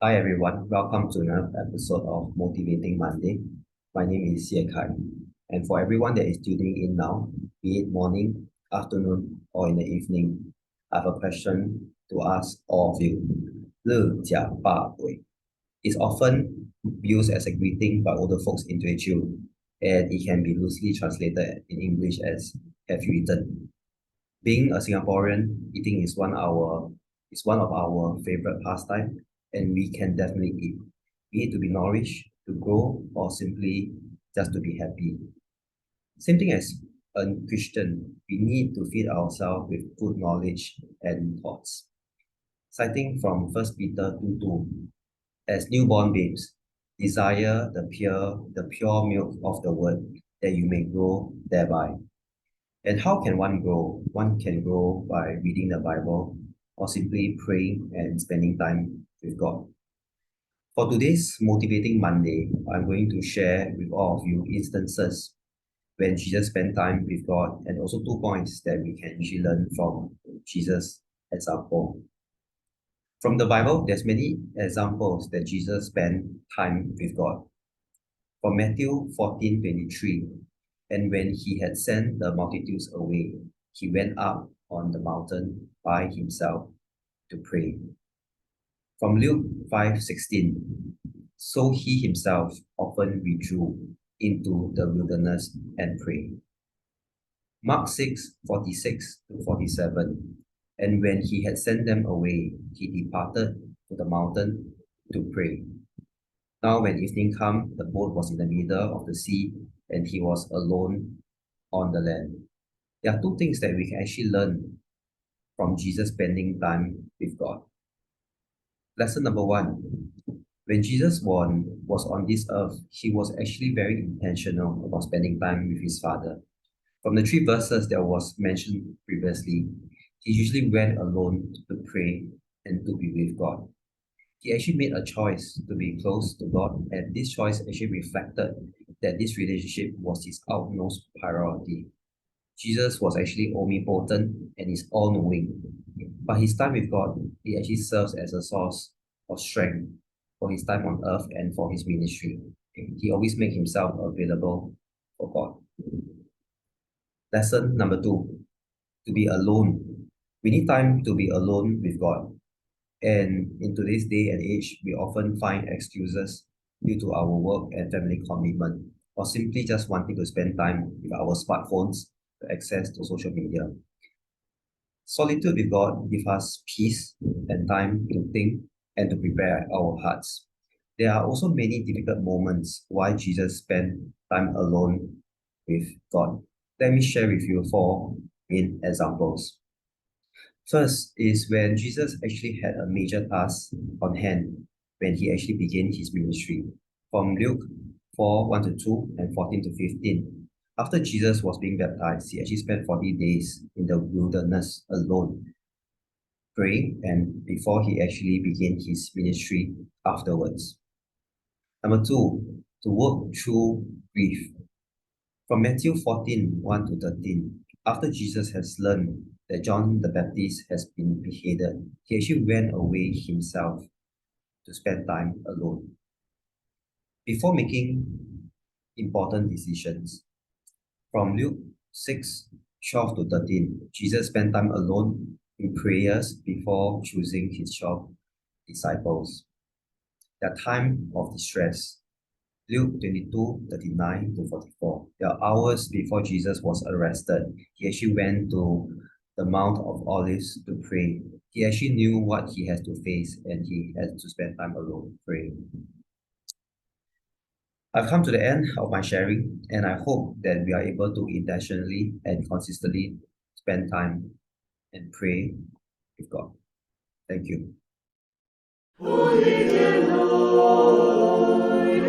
Hi everyone, welcome to another episode of Motivating Monday. My name is Yekai, and for everyone that is tuning in now, be it morning, afternoon, or in the evening, I have a question to ask all of you. 乐甲霸鬼 is often used as a greeting by older folks in Teochew, and it can be loosely translated in English as "Have you eaten?" Being a Singaporean, eating is one of our favorite pastime, and we can definitely eat. Be it to be nourished, to grow, or simply just to be happy. Same thing as a Christian, we need to feed ourselves with good knowledge and thoughts. Citing from 1 Peter 2:2, as newborn babes, desire the pure milk of the word, that you may grow thereby. And how can one grow? One can grow by reading the Bible or simply praying and spending time with God. For today's Motivating Monday, I'm going to share with all of you instances when Jesus spent time with God and also 2 points that we can actually learn from Jesus' example. From the Bible, there's many examples that Jesus spent time with God. From Matthew 14:23, and when he had sent the multitudes away, he went up on the mountain by himself to pray. From Luke 5:16, so he himself often withdrew into the wilderness and prayed. Mark 6:46-47, and when he had sent them away, he departed to the mountain to pray. Now when evening came, the boat was in the middle of the sea, and he was alone on the land. There are two things that we can actually learn from Jesus spending time with God. Lesson number one, when Jesus was on this earth, he was actually very intentional about spending time with his Father. From the 3 verses that was mentioned previously, he usually went alone to pray and to be with God. He actually made a choice to be close to God, and this choice actually reflected that this relationship was his utmost priority. Jesus was actually omnipotent and is all-knowing, but his time with God, it actually serves as a source of strength for his time on earth and for his ministry. He always made himself available for God. Lesson number two, to be alone. We need time to be alone with God. And in today's day and age, we often find excuses due to our work and family commitment, or simply just wanting to spend time with our smartphones to access to social media. Solitude with God gives us peace and time to think and to prepare our hearts. There are also many difficult moments why Jesus spent time alone with God. Let me share with you 4 main examples. First is when Jesus actually had a major task on hand when he actually began his ministry. From Luke 4:1-2 and 14-15. After Jesus was being baptized, he actually spent 40 days in the wilderness alone, praying, and before he actually began his ministry afterwards. Number two, to work through grief. From Matthew 14:1-13, after Jesus has learned that John the Baptist has been beheaded, he actually went away himself to spend time alone. Before making important decisions, from Luke 6:12-13, Jesus spent time alone in prayers before choosing his 12 disciples. The time of distress, Luke 22:39-44. The hours before Jesus was arrested, he actually went to the Mount of Olives to pray. He actually knew what he has to face, and he had to spend time alone praying. I've come to the end of my sharing, and I hope that we are able to intentionally and consistently spend time and pray with God. Thank you. Holy and holy.